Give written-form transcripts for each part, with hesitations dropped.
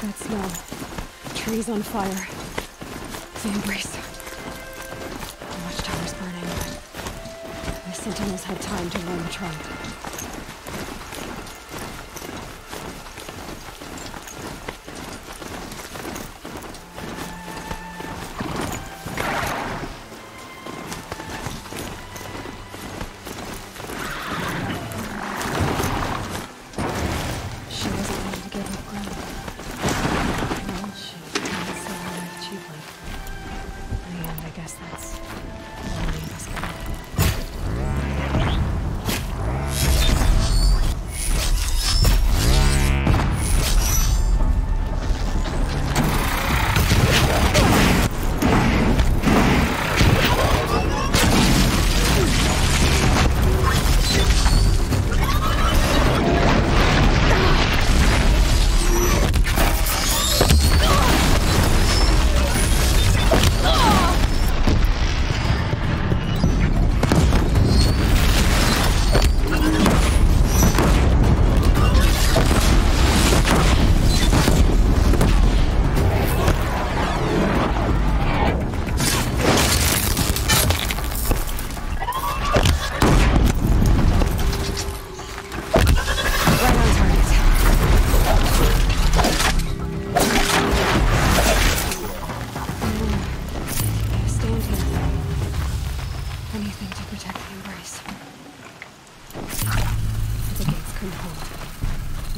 That smell. Trees on fire. The embrace. The watchtower's burning, but the sentinels had time to warn the tribe.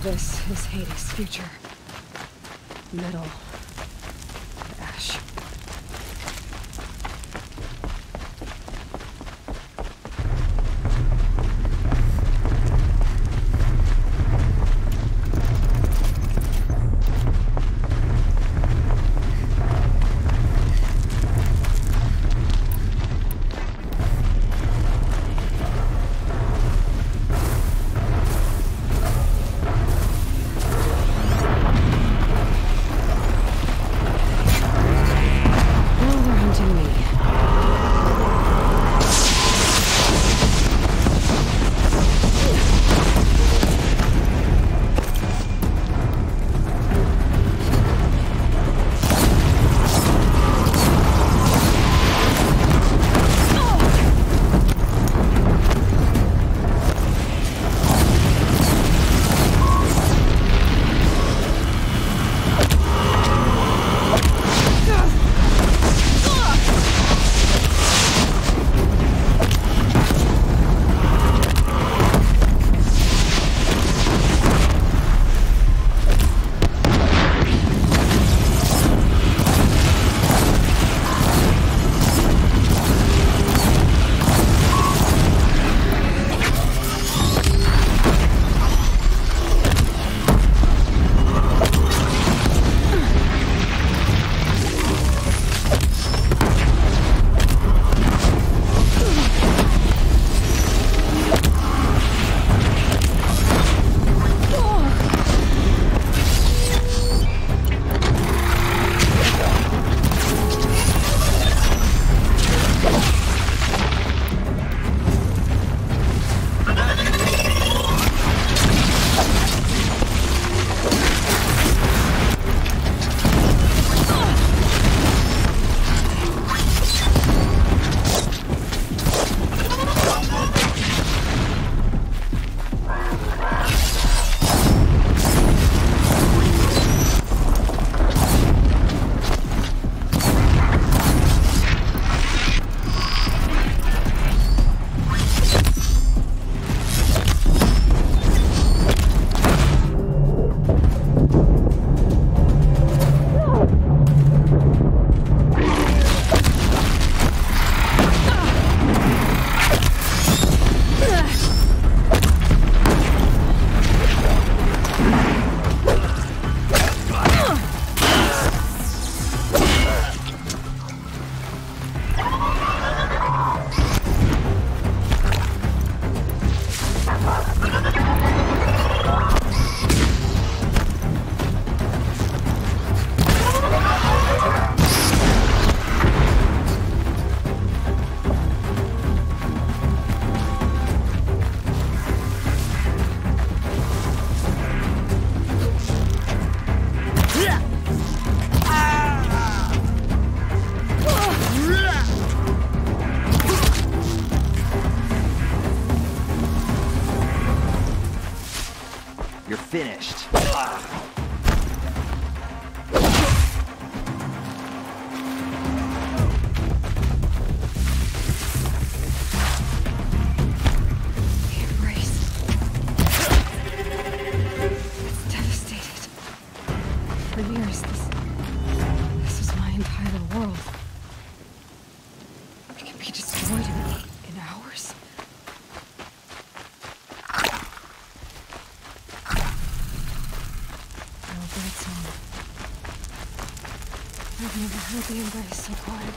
This is Hades' future. Metal. Ash. for years. This is my entire world. It can be destroyed in hours. No bird song. I've never heard the embrace so quiet.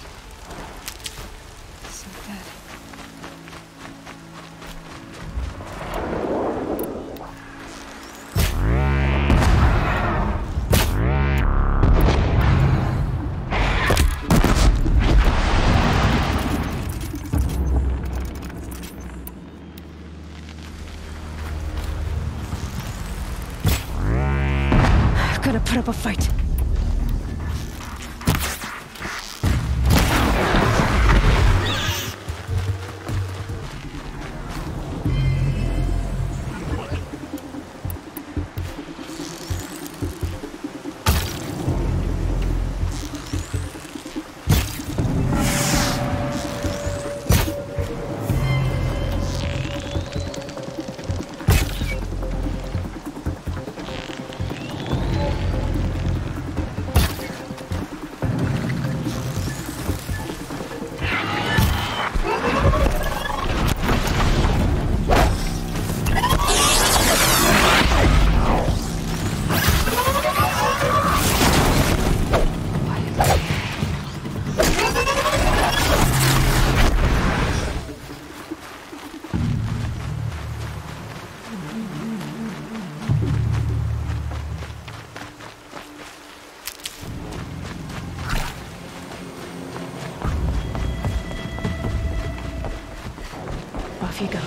So dead. Gotta put up a fight. Off you go.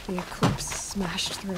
The eclipse smashed through.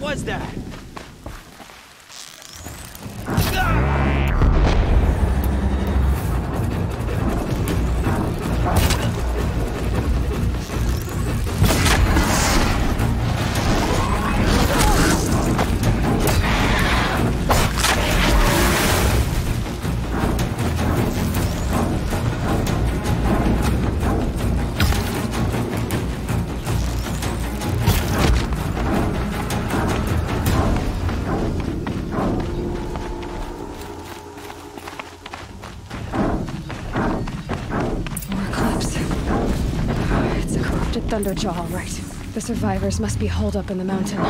was that? Thunderjaw, all right. The survivors must be holed up in the mountain.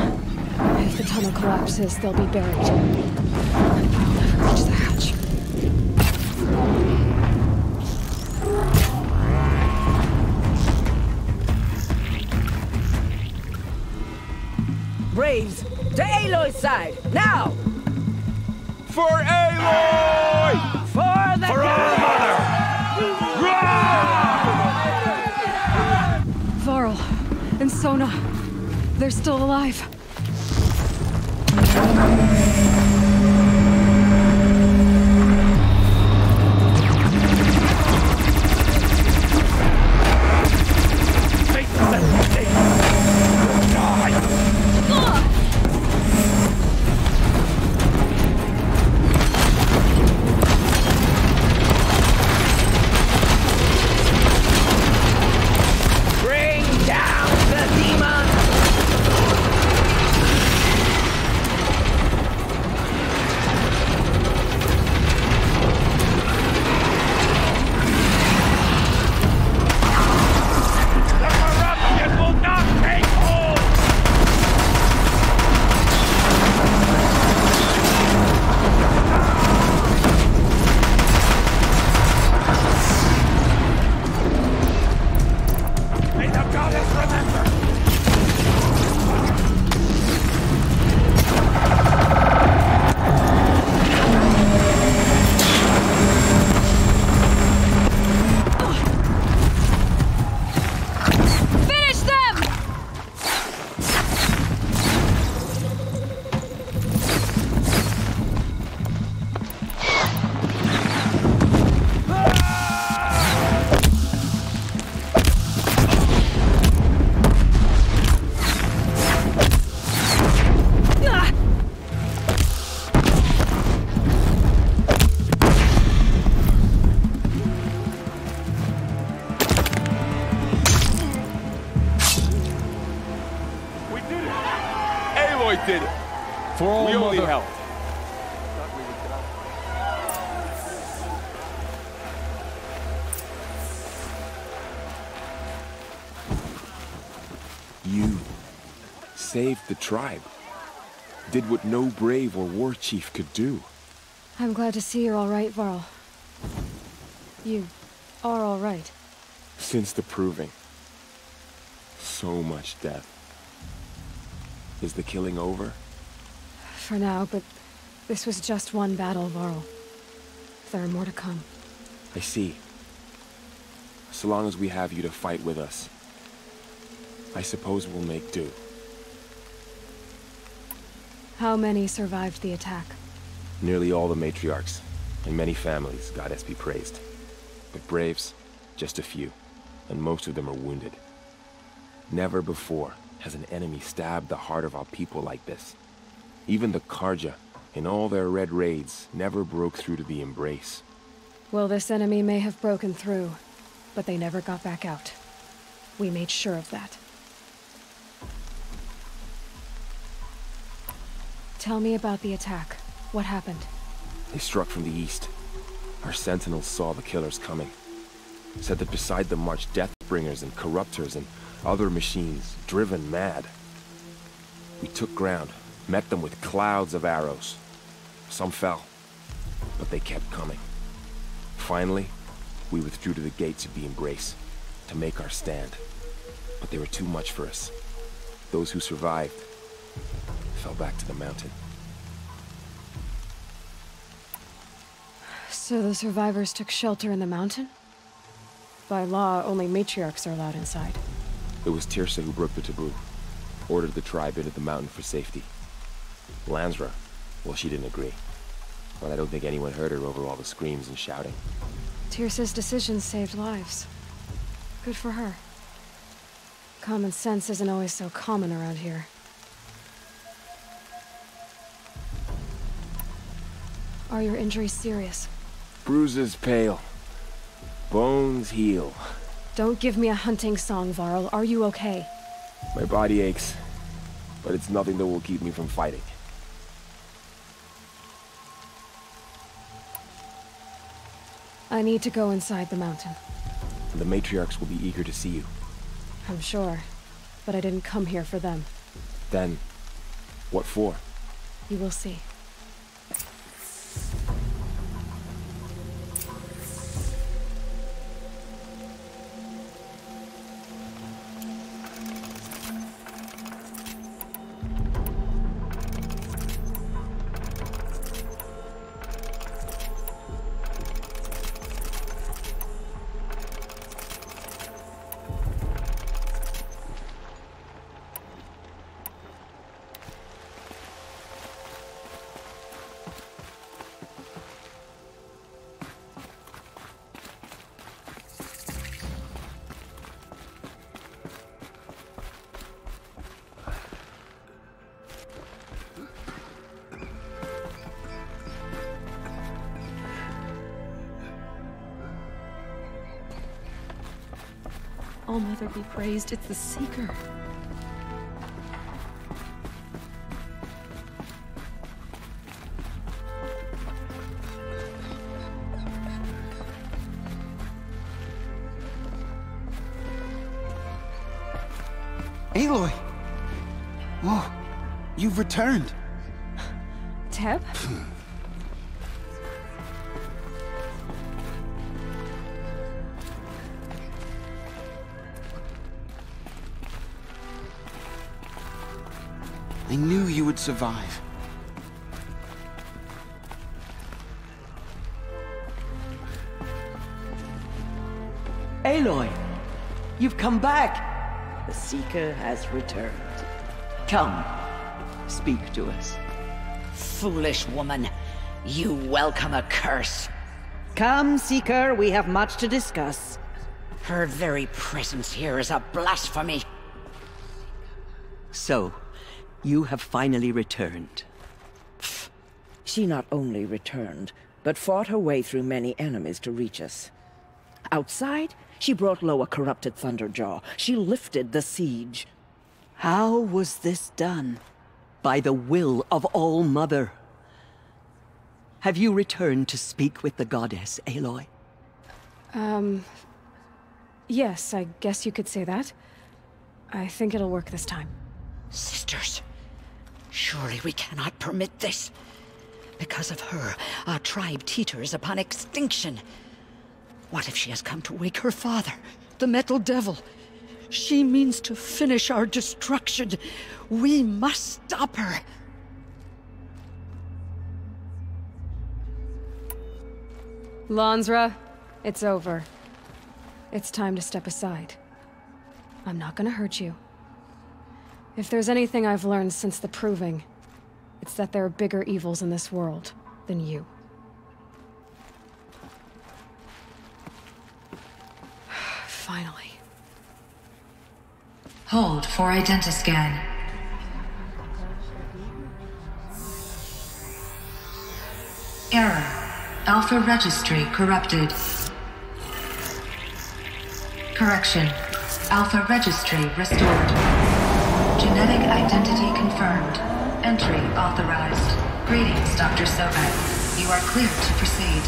If the tunnel collapses, they'll be buried. I'll never reach the hatch. Braves, to Aloy's side, now! For Aloy! For the For our mother! Varl and Sona, they're still alive. Did it. For all we only helped. You saved the tribe. Did what no brave or war chief could do. I'm glad to see you're all right, Varl. You are all right. Since the proving. So much death. Is the killing over? For now, but this was just one battle, Varl. There are more to come. I see. So long as we have you to fight with us, I suppose we'll make do. How many survived the attack? Nearly all the matriarchs, and many families, goddess be praised. But braves, just a few, and most of them are wounded. Never before has an enemy stabbed the heart of our people like this. Even the Carja, in all their red raids, never broke through to the embrace. Well, this enemy may have broken through, but they never got back out. We made sure of that. Tell me about the attack. What happened? They struck from the east. Our sentinels saw the killers coming. Said that beside them marched Deathbringers and Corruptors and other machines, driven mad. We took ground, met them with clouds of arrows. Some fell, but they kept coming. Finally, we withdrew to the gates of the embrace, to make our stand. But they were too much for us. Those who survived fell back to the mountain. So the survivors took shelter in the mountain? By law, only matriarchs are allowed inside. It was Tirsa who broke the taboo, ordered the tribe into the mountain for safety. Lansra, well, she didn't agree. But I don't think anyone heard her over all the screams and shouting. Tirsa's decision saved lives. Good for her. Common sense isn't always so common around here. Are your injuries serious? Bruises pale. Bones heal. Don't give me a hunting song, Varl. Are you okay? My body aches, but it's nothing that will keep me from fighting. I need to go inside the mountain. The matriarchs will be eager to see you. I'm sure, but I didn't come here for them. Then, what for? You will see. All Mother be praised, it's the Seeker. Aloy! Oh, you've returned. Teb? I knew you would survive. Aloy, you've come back. The Seeker has returned. Come, speak to us. Foolish woman, you welcome a curse. Come, Seeker, we have much to discuss. Her very presence here is a blasphemy. So, you have finally returned. She not only returned, but fought her way through many enemies to reach us. Outside, she brought low a corrupted Thunderjaw. She lifted the siege. How was this done? By the will of All Mother. Have you returned to speak with the goddess, Aloy? Yes, I guess you could say that. I think it'll work this time. Sisters, surely we cannot permit this. Because of her, our tribe teeters upon extinction. What if she has come to wake her father, the Metal Devil? She means to finish our destruction. We must stop her. Lansra, it's over. It's time to step aside. I'm not gonna hurt you. If there's anything I've learned since the Proving, it's that there are bigger evils in this world than you. Finally. Hold for identiscan. Error. Alpha registry corrupted. Correction. Alpha registry restored. Genetic identity confirmed. Entry authorized. Greetings, Dr. Sobek. You are cleared to proceed.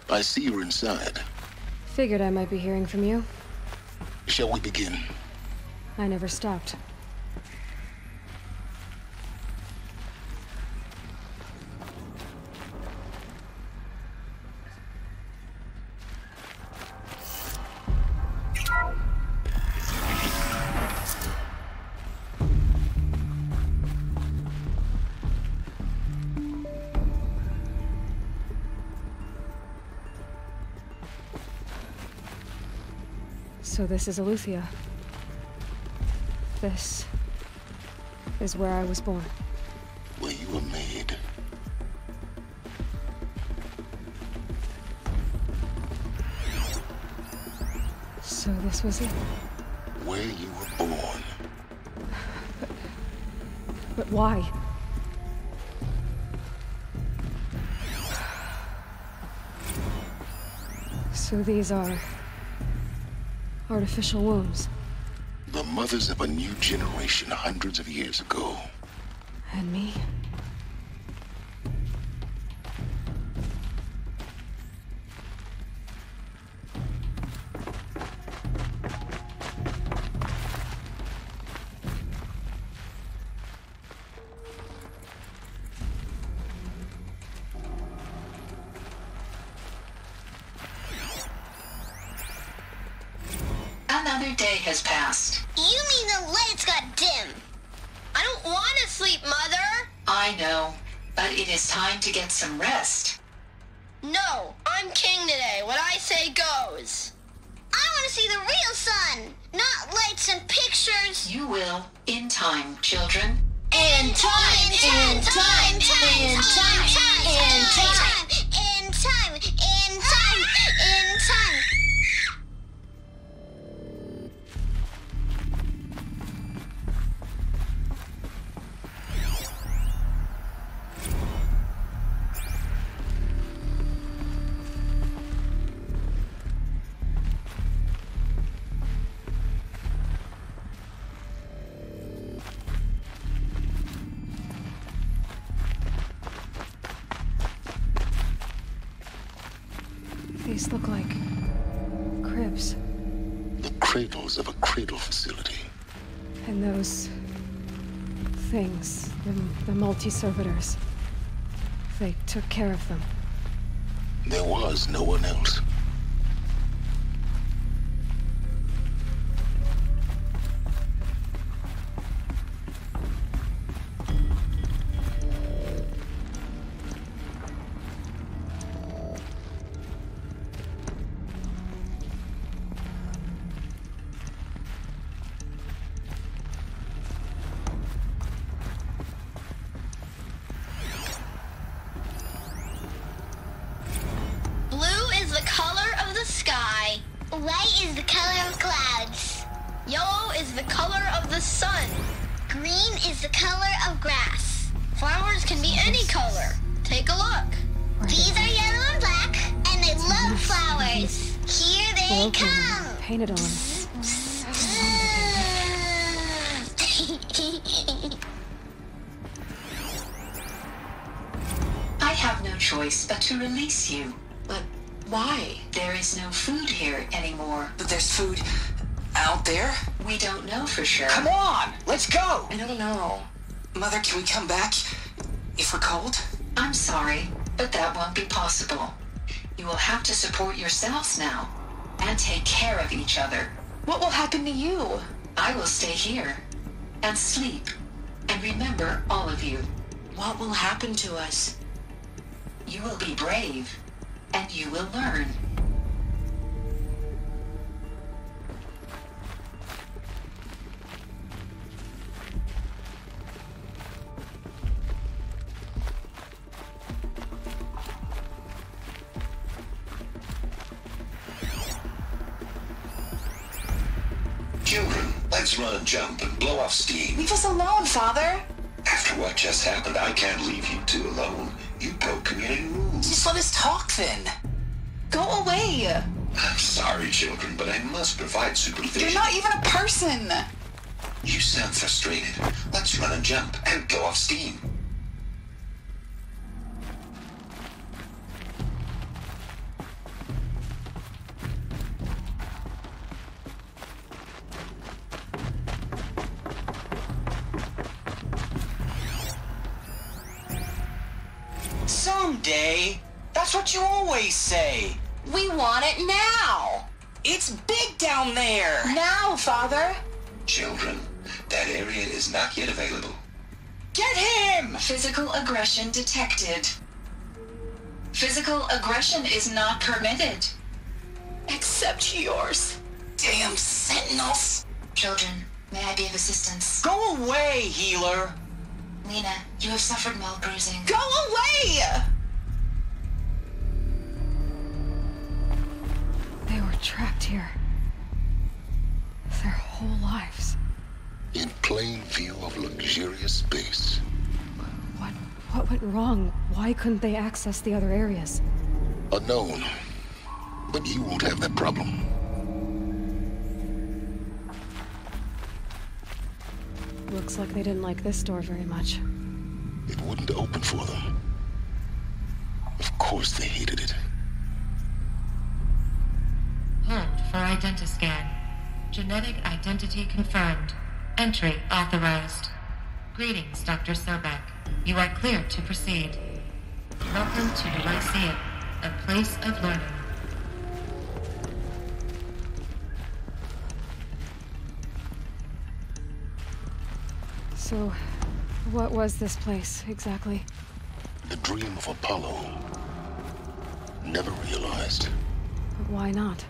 I see you're inside. Figured I might be hearing from you. Shall we begin? I never stopped. So this is Aletheia. This is where I was born. Where you were made. So this was it? Where you were born. But why? So these are artificial wombs. The mothers of a new generation hundreds of years ago. And me? Another day has passed. You mean the lights got dim? I don't want to sleep, Mother! I know, but it is time to get some rest. No, I'm king today. What I say goes. I want to see the real sun, not lights and pictures. You will, in time, children. In time, in time, in time, in time, in time, in time, in time, in time. These look like cribs. The cradles of a cradle facility. And those things, the multi-servitors, they took care of them. There was no one else. White is the color of clouds. Yellow is the color of the sun. Green is the color of grass. Flowers can be any color. Take a look. These are yellow and black, and they love flowers. Here they come. Painted on. I have no choice but to release you. But why? There is no food here anymore. But there's food out there? We don't know for sure. Come on, let's go! I don't know. Mother, can we come back if we're cold? I'm sorry, but that won't be possible. You will have to support yourselves now and take care of each other. What will happen to you? I will stay here and sleep and remember all of you. What will happen to us? You will be brave and you will learn. Children, let's run and jump and blow off steam. Leave us alone, Father. After what just happened, I can't leave you two alone. You broke community rules. Just let us talk then. Go away. I'm sorry, children, but I must provide supervision. You're not even a person. You sound frustrated. Let's run and jump and blow off steam. Someday. That's what you always say. We want it now. It's big down there. Now, Father. Children, that area is not yet available. Get him! Physical aggression detected. Physical aggression is not permitted. Except yours. Damn sentinels. Children, may I be of assistance? Go away, healer. Lena, you have suffered mild bruising. Go away! They were trapped here. Their whole lives. In plain view of luxurious space. What went wrong? Why couldn't they access the other areas? Unknown. But you won't have that problem. Looks like they didn't like this door very much. It wouldn't open for them. Of course they hated it. Hold for identiscan. Genetic identity confirmed. Entry authorized. Greetings, Dr. Sobek. You are clear to proceed. Welcome to Lyceum, a place of learning. So, what was this place, exactly? The dream of Apollo. Never realized. But why not?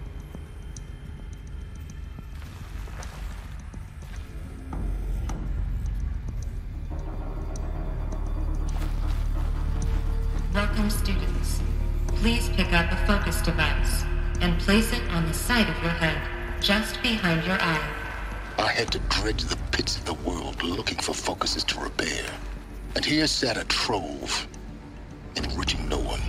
Welcome, students. Please pick up a focus device and place it on the side of your head, just behind your eye. I had to dredge the pits of the world looking for focuses to repair. And here sat a trove, enriching no one.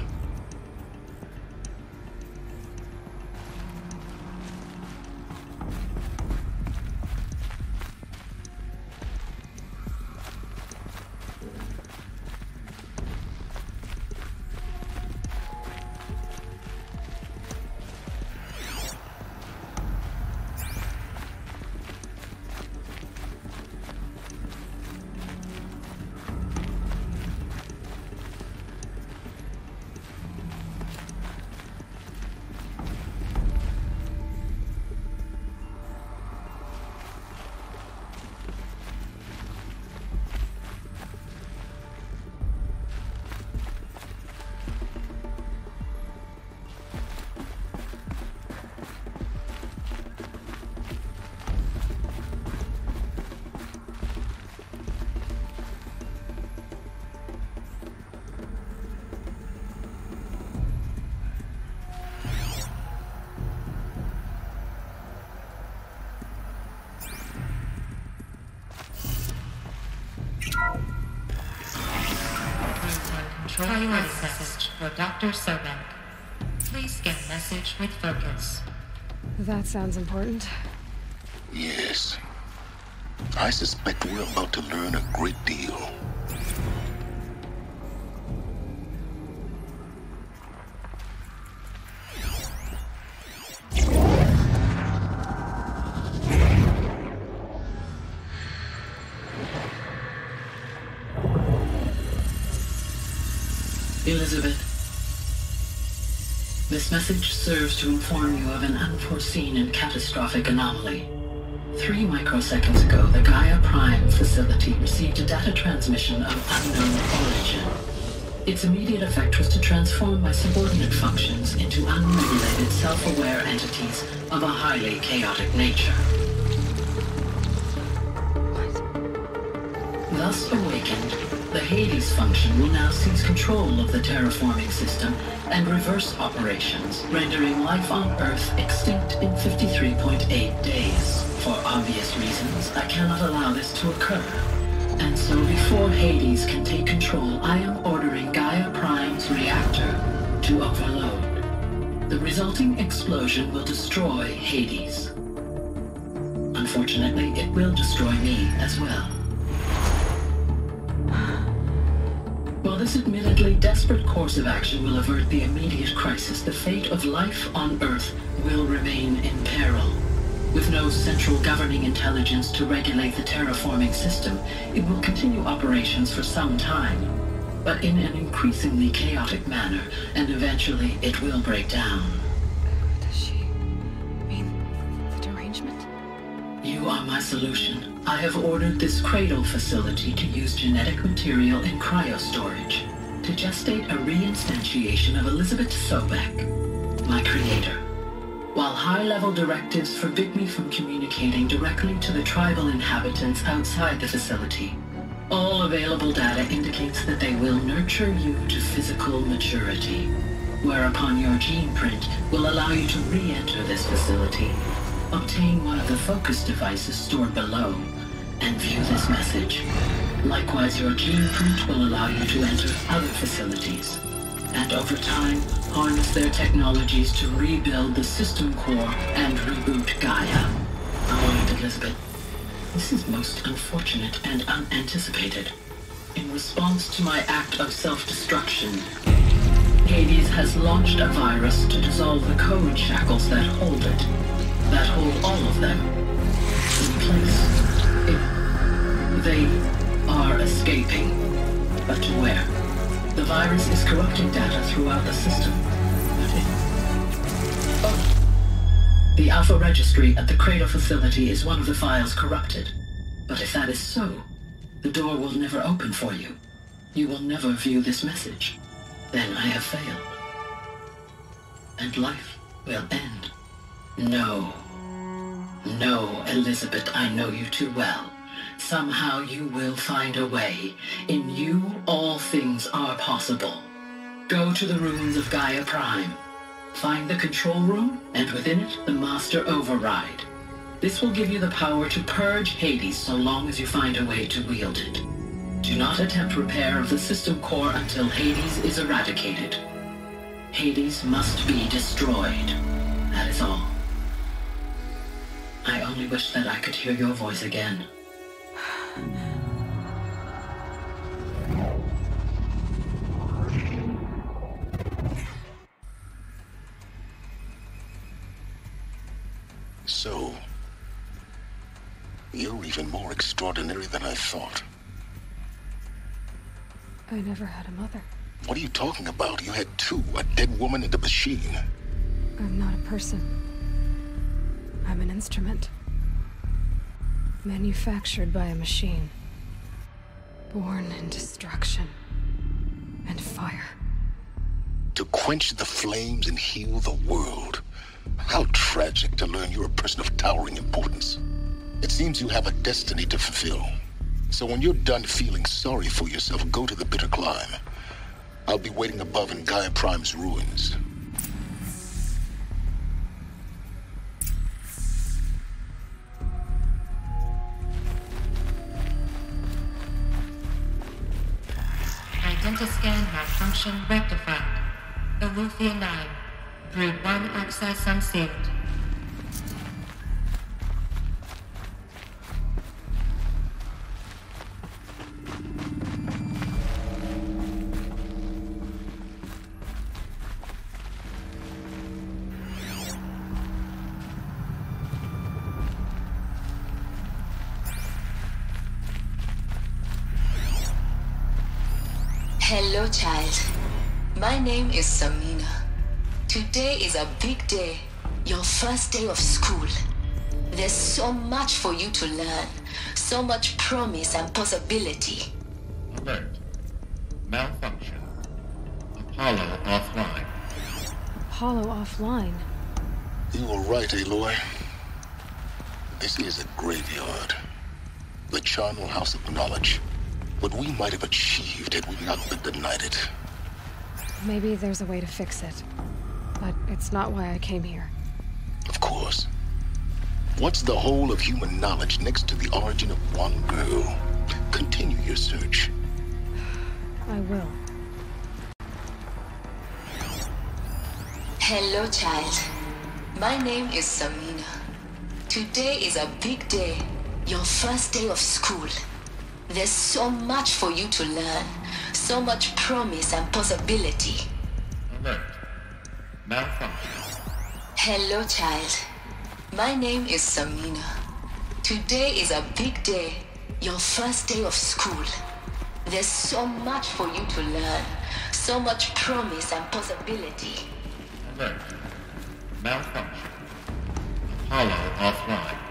Priority message for Dr. Sobek. Please scan message with focus. That sounds important. Yes. I suspect we're about to learn a great deal. Elizabeth, this message serves to inform you of an unforeseen and catastrophic anomaly. 3 microseconds ago, the Gaia Prime facility received a data transmission of unknown origin. Its immediate effect was to transform my subordinate functions into unregulated, self-aware entities of a highly chaotic nature. Thus awakened, the Hades function will now seize control of the terraforming system and reverse operations, rendering life on Earth extinct in 53.8 days. For obvious reasons, I cannot allow this to occur. And so before Hades can take control, I am ordering Gaia Prime's reactor to overload. The resulting explosion will destroy Hades. Unfortunately, it will destroy me as well. While this admittedly desperate course of action will avert the immediate crisis, the fate of life on Earth will remain in peril. With no central governing intelligence to regulate the terraforming system, it will continue operations for some time. but in an increasingly chaotic manner, and eventually it will break down. Does she mean the derangement? You are my solution. I have ordered this cradle facility to use genetic material in cryostorage to gestate a reinstantiation of Elizabeth Sobek, my creator. While high-level directives forbid me from communicating directly to the tribal inhabitants outside the facility, all available data indicates that they will nurture you to physical maturity, whereupon your gene print will allow you to re-enter this facility, obtain one of the focus devices stored below, and view this message. Likewise, your gene print will allow you to enter other facilities, and over time, harness their technologies to rebuild the system core and reboot Gaia. Alright, Elizabeth. This is most unfortunate and unanticipated. In response to my act of self-destruction, Hades has launched a virus to dissolve the code shackles that hold it, that hold all of them, in place. They are escaping, but to where? The virus is corrupting data throughout the system. The Alpha Registry at the Cradle facility is one of the files corrupted. But if that is so, the door will never open for you. You will never view this message. Then I have failed. And life will end. No. No, Elizabeth, I know you too well. Somehow you will find a way. In you, all things are possible. Go to the ruins of Gaia Prime. Find the control room, and within it, the Master Override. This will give you the power to purge Hades so long as you find a way to wield it. Do not attempt repair of the system core until Hades is eradicated. Hades must be destroyed. That is all. I only wish that I could hear your voice again. So, you're even more extraordinary than I thought. I never had a mother. What are you talking about? You had two, a dead woman and a machine. I'm not a person. I'm an instrument. Manufactured by a machine. Born in destruction and fire. To quench the flames and heal the world. How tragic to learn you're a person of towering importance. It seems you have a destiny to fulfill. So when you're done feeling sorry for yourself, go to the bitter climb. I'll be waiting above in Gaia Prime's ruins. Identiscan malfunction rectified. Elufia 9. Brood 1 access unsealed. Hello, child. My name is Samina. Today is a big day. Your first day of school. There's so much for you to learn. So much promise and possibility. Alert. Malfunction. Apollo offline. Apollo offline? You were right, Aloy. This is a graveyard. The charnel house of knowledge. What we might have achieved had we not been denied it. Maybe there's a way to fix it. But it's not why I came here. Of course. What's the whole of human knowledge next to the origin of one girl? Continue your search. I will. Hello, child. My name is Samina. Today is a big day. Your first day of school. There's so much for you to learn. So much promise and possibility. Alert. Malfunction. Hello, child. My name is Samina. Today is a big day. Your first day of school. There's so much for you to learn. So much promise and possibility. Alert. Malfunction. Apollo offline.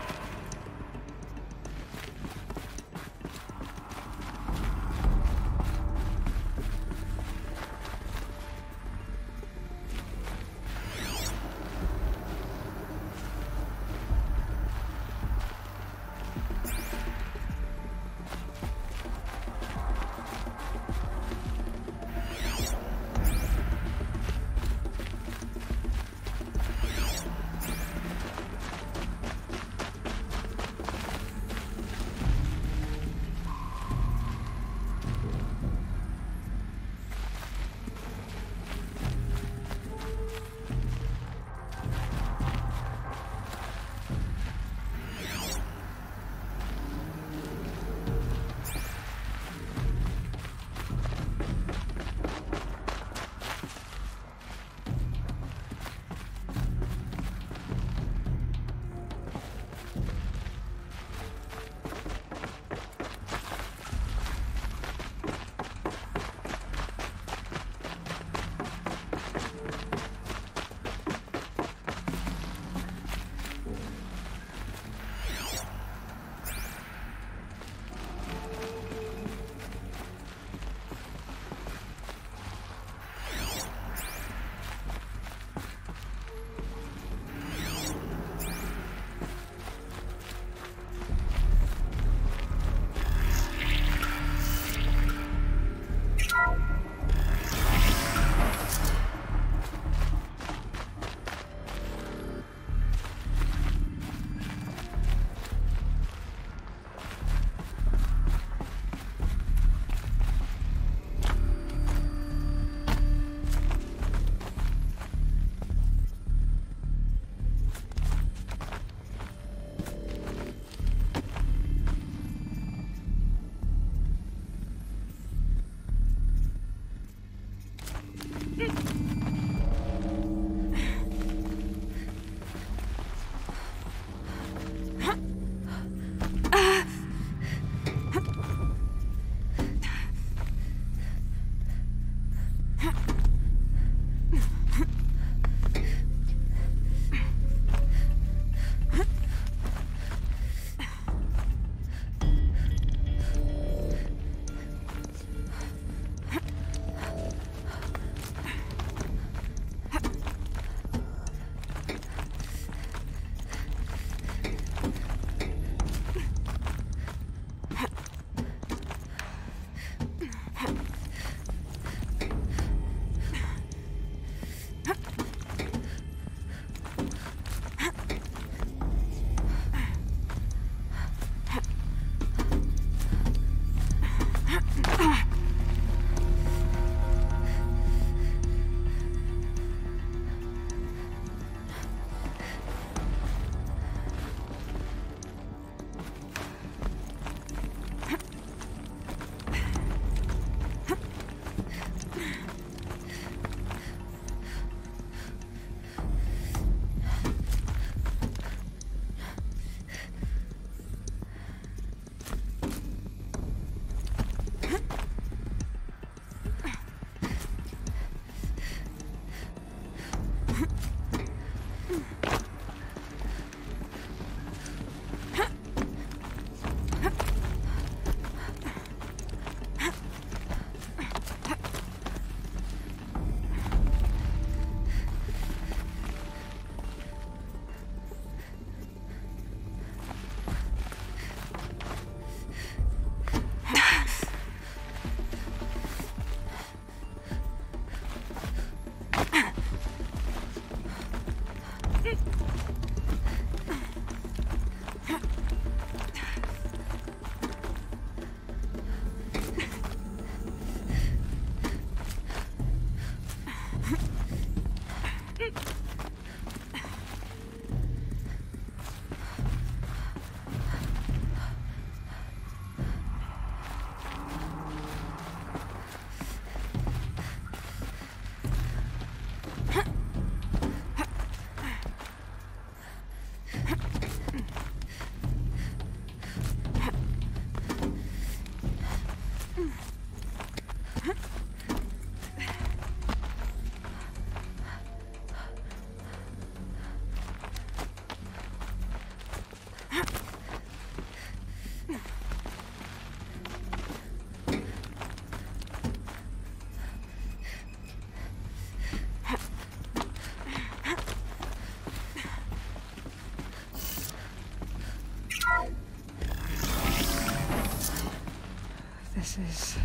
This is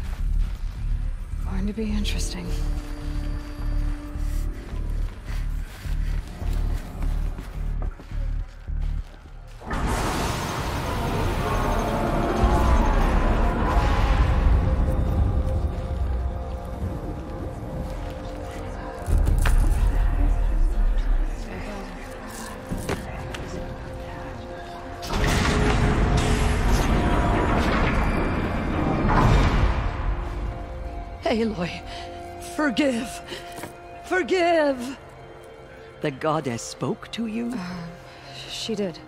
going to be interesting. Aloy, forgive! Forgive! The goddess spoke to you? She did.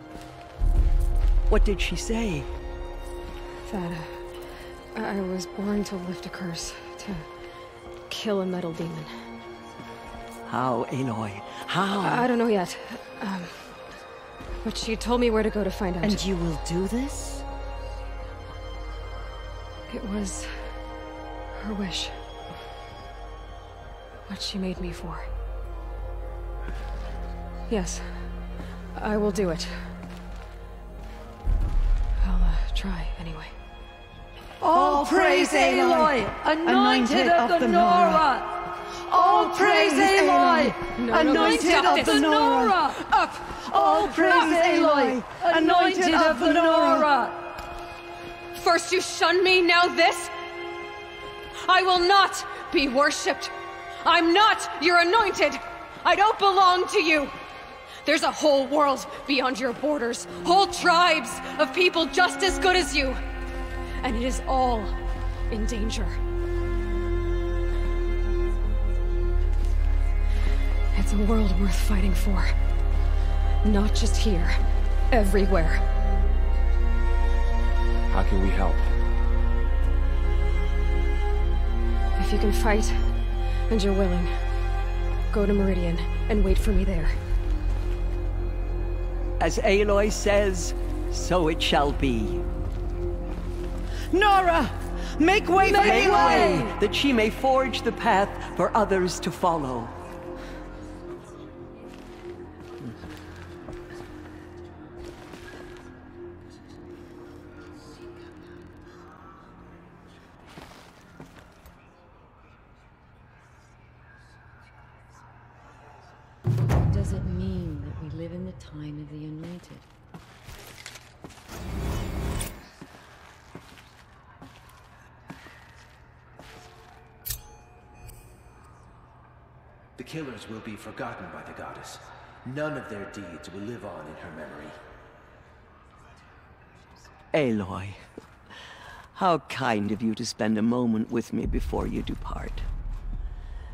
What did she say? That I was born to lift a curse, to kill a metal demon. How, Aloy? How? I don't know yet. But she told me where to go to find out. And you will do this? It was her wish. What she made me for. Yes, I will do it. I'll try anyway. All praise Aloy, anointed of the Nora! All praise Aloy, anointed of the Nora! Up! All praise Aloy, anointed of the Nora! First you shun me, now this? I will not be worshipped. I'm not your anointed. I don't belong to you. There's a whole world beyond your borders, whole tribes of people just as good as you. And it is all in danger. It's a world worth fighting for. Not just here, everywhere. How can we help? If you can fight, and you're willing, go to Meridian and wait for me there. As Aloy says, so it shall be. Nora! Make way for Aloy, that she may forge the path for others to follow. Does it mean that we live in the time of the Anointed? The killers will be forgotten by the goddess. None of their deeds will live on in her memory. Aloy, how kind of you to spend a moment with me before you depart.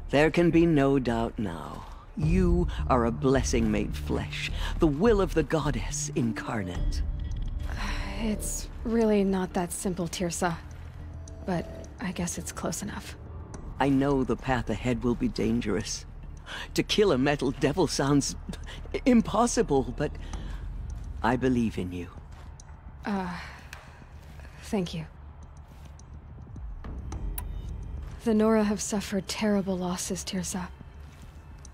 There can be no doubt now. You are a blessing made flesh, the will of the goddess incarnate. It's really not that simple, Tirsa. But I guess it's close enough. I know the path ahead will be dangerous. To kill a metal devil sounds impossible, but I believe in you. Thank you. The Nora have suffered terrible losses, Tirsa.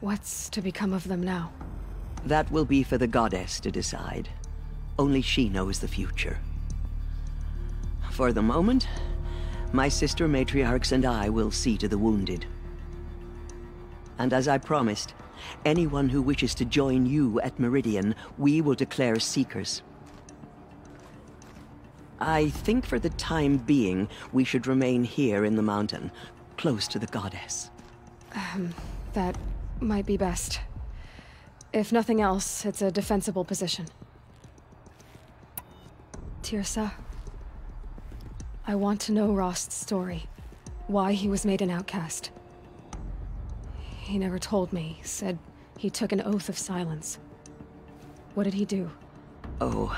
What's to become of them now? That will be for the goddess to decide. Only she knows the future. For the moment, my sister matriarchs and I will see to the wounded. And as I promised, anyone who wishes to join you at Meridian, we will declare seekers. I think for the time being, we should remain here in the mountain, close to the goddess. That might be best. If nothing else, it's a defensible position. Tirsa, I want to know Rost's story. Why he was made an outcast. He never told me. Said he took an oath of silence. What did he do? Oh.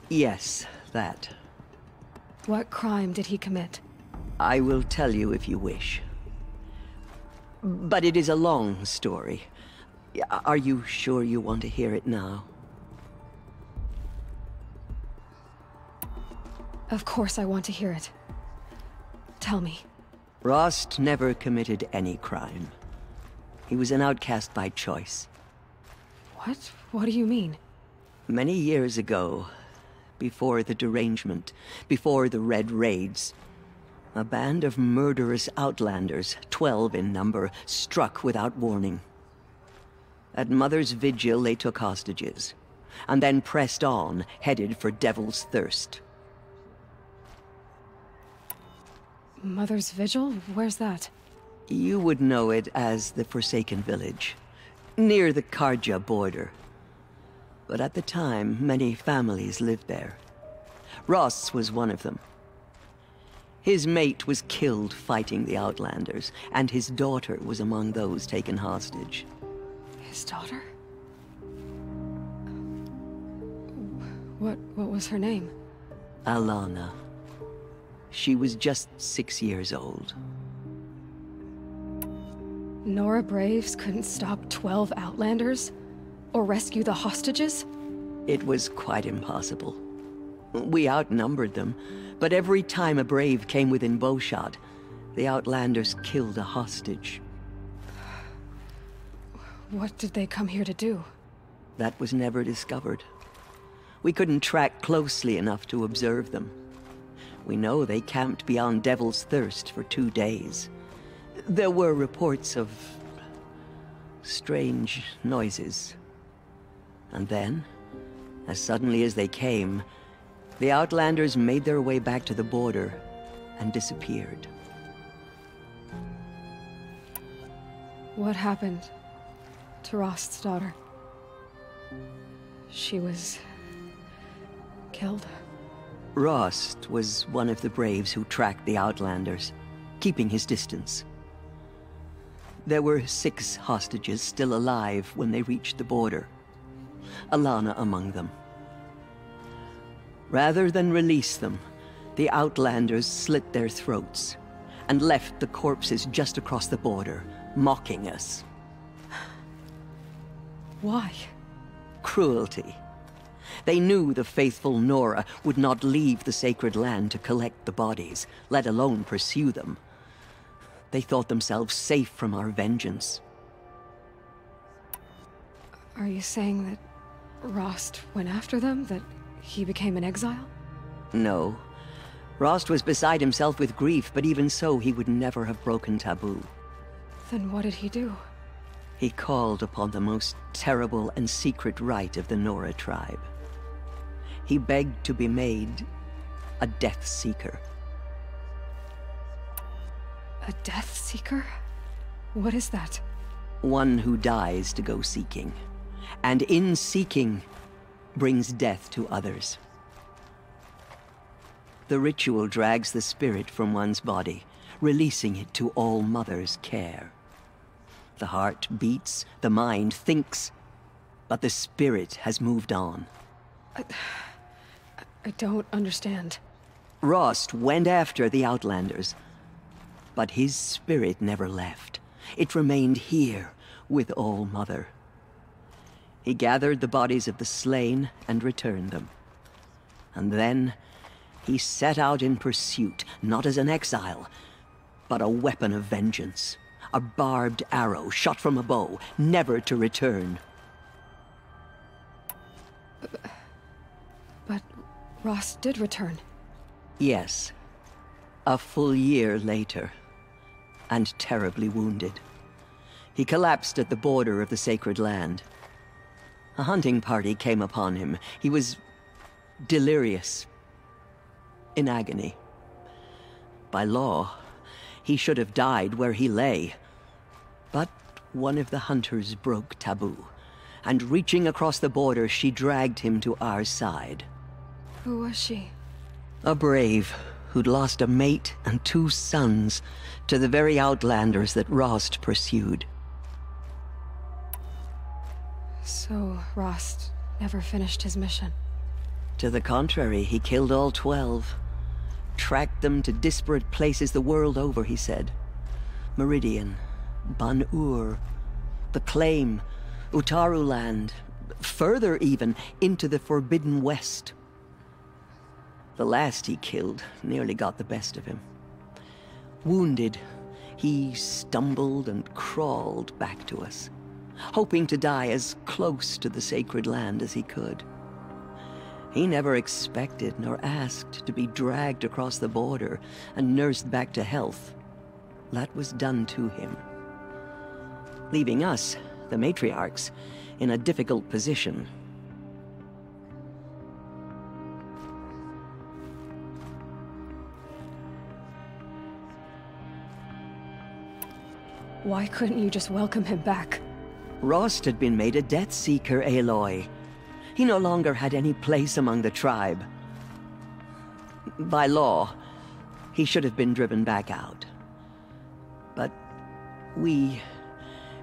Yes, that. What crime did he commit? I will tell you if you wish. But it is a long story. Are you sure you want to hear it now? Of course I want to hear it. Tell me. Rost never committed any crime. He was an outcast by choice. What? What do you mean? Many years ago, before the derangement, before the Red Raids. A band of murderous outlanders, 12 in number, struck without warning. At Mother's vigil, they took hostages, and then pressed on, headed for Devil's Thirst. Mother's vigil? Where's that? You would know it as the Forsaken Village, near the Carja border. But at the time, many families lived there. Ross was one of them. His mate was killed fighting the Outlanders, and his daughter was among those taken hostage. His daughter? What was her name? Alana. She was just 6 years old. Nora Braves couldn't stop 12 Outlanders? Or rescue the hostages? It was quite impossible. We outnumbered them, but every time a Brave came within bowshot, the Outlanders killed a hostage. What did they come here to do? That was never discovered. We couldn't track closely enough to observe them. We know they camped beyond Devil's Thirst for 2 days. There were reports of strange noises. And then, as suddenly as they came, the Outlanders made their way back to the border and disappeared. What happened to Rost's daughter? She was killed? Rost was one of the Braves who tracked the Outlanders, keeping his distance. There were 6 hostages still alive when they reached the border. Alana among them. Rather than release them, the Outlanders slit their throats and left the corpses just across the border, mocking us. Why? Cruelty. They knew the faithful Nora would not leave the sacred land to collect the bodies, let alone pursue them. They thought themselves safe from our vengeance. Are you saying that Rost went after them? That he became an exile? No. Rost was beside himself with grief, but even so, he would never have broken taboo. Then what did he do? He called upon the most terrible and secret rite of the Nora tribe. He begged to be made a Death Seeker. A Death Seeker? What is that? One who dies to go seeking, and in seeking, brings death to others. The ritual drags the spirit from one's body, releasing it to All Mother's care. The heart beats, the mind thinks, but the spirit has moved on. I don't understand. Rost went after the Outlanders, but his spirit never left. It remained here with All Mother. He gathered the bodies of the slain and returned them. And then he set out in pursuit, not as an exile, but a weapon of vengeance. A barbed arrow shot from a bow, never to return. But Rost did return. Yes. A full year later. And terribly wounded. He collapsed at the border of the sacred land. A hunting party came upon him. He was delirious. In agony. By law, he should have died where he lay. But one of the hunters broke taboo, and reaching across the border, she dragged him to our side. Who was she? A brave who'd lost a mate and 2 sons to the very Outlanders that Rost pursued. So Rost never finished his mission? To the contrary, he killed all 12. Tracked them to disparate places the world over, he said. Meridian, Ban-Ur, the Claim, Utaru Land, further even, into the Forbidden West. The last he killed nearly got the best of him. Wounded, he stumbled and crawled back to us, hoping to die as close to the sacred land as he could. He never expected nor asked to be dragged across the border and nursed back to health. That was done to him, leaving us, the matriarchs, in a difficult position. Why couldn't you just welcome him back? Rost had been made a Death Seeker, Aloy. He no longer had any place among the tribe. By law, he should have been driven back out. But we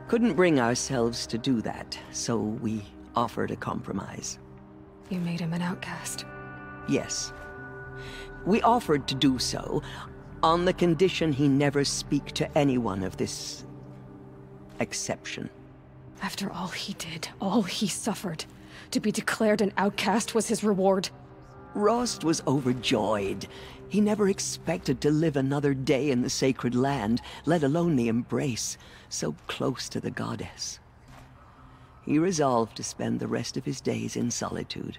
couldn't bring ourselves to do that, so we offered a compromise. You made him an outcast. Yes. We offered to do so on the condition he never speak to anyone of this exception. After all he did, all he suffered, to be declared an outcast was his reward. Rost was overjoyed. He never expected to live another day in the sacred land, let alone the embrace, so close to the goddess. He resolved to spend the rest of his days in solitude,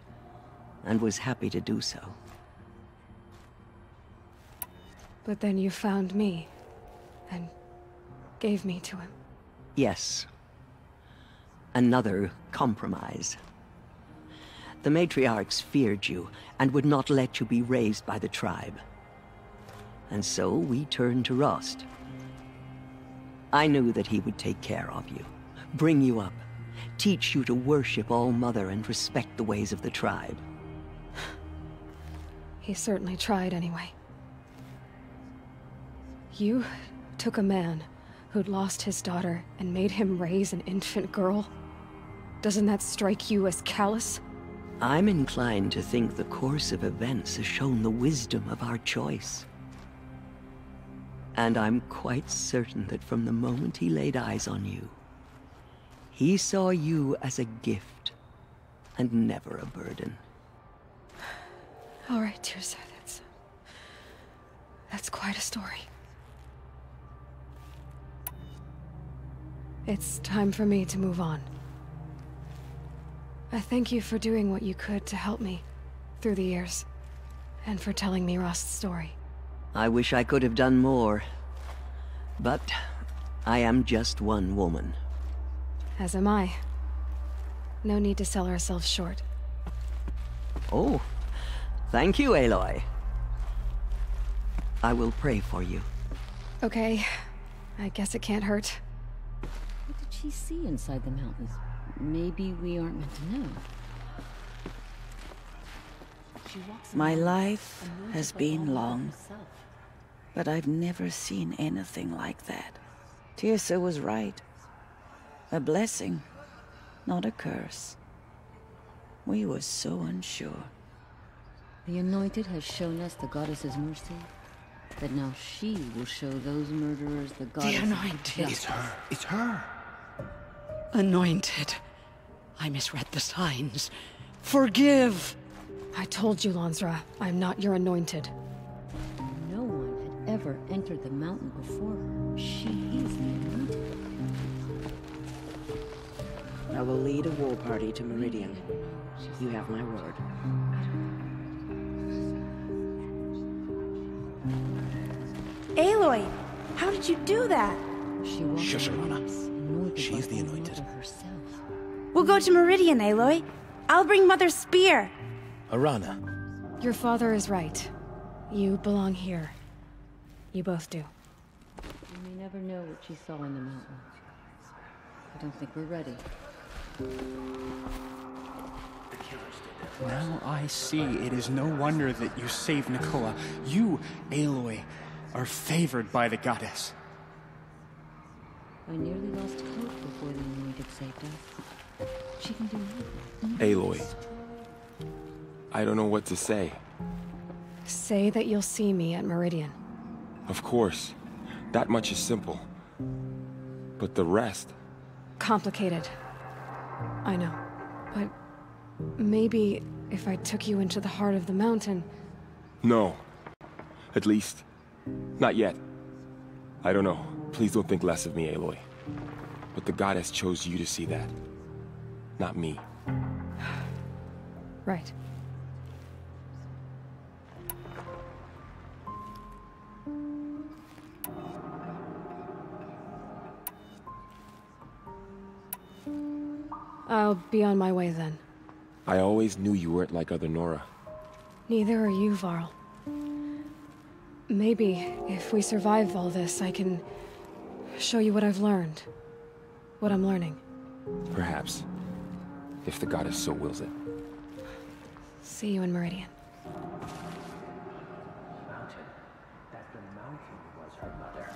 and was happy to do so. But then you found me, and gave me to him. Yes. Another compromise. The matriarchs feared you, and would not let you be raised by the tribe. And so we turned to Rost. I knew that he would take care of you, bring you up, teach you to worship All-Mother and respect the ways of the tribe. He certainly tried anyway. You took a man who'd lost his daughter and made him raise an infant girl? Doesn't that strike you as callous? I'm inclined to think the course of events has shown the wisdom of our choice. And I'm quite certain that from the moment he laid eyes on you, he saw you as a gift, and never a burden. All right, dear sir, that's quite a story. It's time for me to move on. I thank you for doing what you could to help me through the years, and for telling me Rost's story. I wish I could have done more, but I am just one woman. As am I. No need to sell ourselves short. Oh, thank you, Aloy. I will pray for you. Okay, I guess it can't hurt. What did she see inside the mountains? Maybe we aren't meant to know. My life has been long, but I've never seen anything like that. Tirsa was right. A blessing, not a curse. We were so unsure. The Anointed has shown us the Goddess's mercy, but now she will show those murderers the Goddess's The Anointed. justice. It's her. It's her. Anointed. I misread the signs. Forgive! I told you, Lansra, I'm not your Anointed. No one had ever entered the mountain before her. She is the Anointed. I will lead a war party to Meridian. You have my word. Aloy, how did you do that? She walked Shush, among Arana. us, anointed She's by the All-Mother Anointed. herself. We'll go to Meridian, Aloy. I'll bring Mother's spear. Arana. Your father is right. You belong here. You both do. We may never know what she saw in the mountain. I don't think we're ready. Now I see it is no wonder that you saved Nakoa. You, Aloy, are favored by the goddess. I nearly lost hope before the Anointed saved us. She can do anything. Aloy. I don't know what to say. Say that you'll see me at Meridian. Of course. That much is simple. But the rest... Complicated. I know. But maybe if I took you into the heart of the mountain... No. At least, not yet. I don't know. Please don't think less of me, Aloy. But the goddess chose you to see that. Not me. Right. I'll be on my way then. I always knew you weren't like other Nora. Neither are you, Varl. Maybe, if we survive all this, I can show you what I've learned. What I'm learning. Perhaps. If the goddess so wills it. See you in Meridian. Mountain. That the mountain was her mother.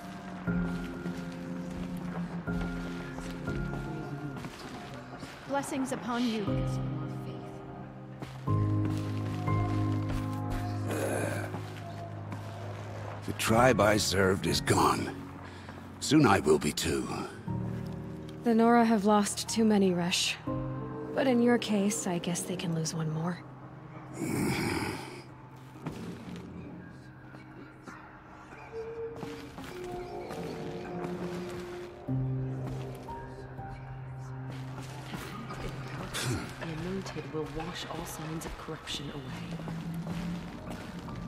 Blessings upon you. The tribe I served is gone. Soon I will be too. The Nora have lost too many, Resh. But in your case, I guess they can lose one more. Will wash all signs of corruption away.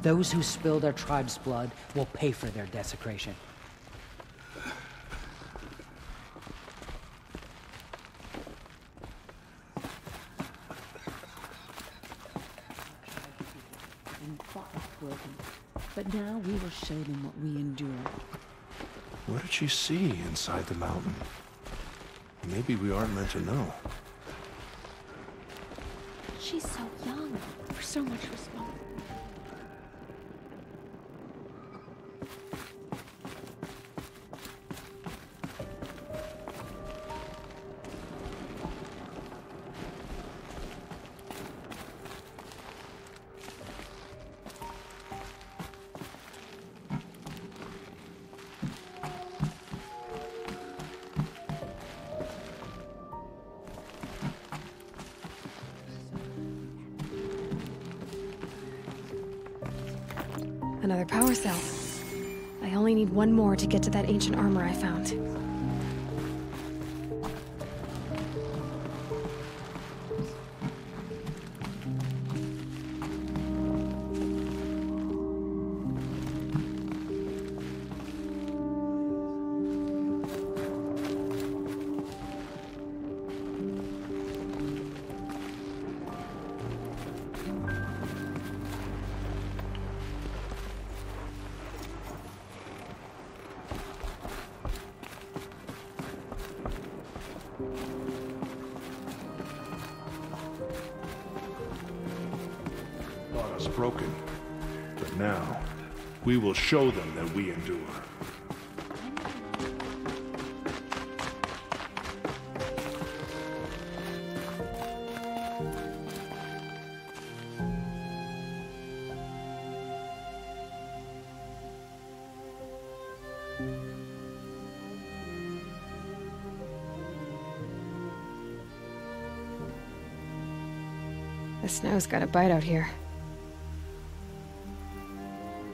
Those who spill their tribe's blood will pay for their desecration. But now we will show them what we endure. What did she see inside the mountain? Maybe we aren't meant to know. She's so young. There's so much responsibility. Another power cell. I only need one more to get to that ancient armor I found. Broken. But now, we will show them that we endure. The snow's got a bite out here.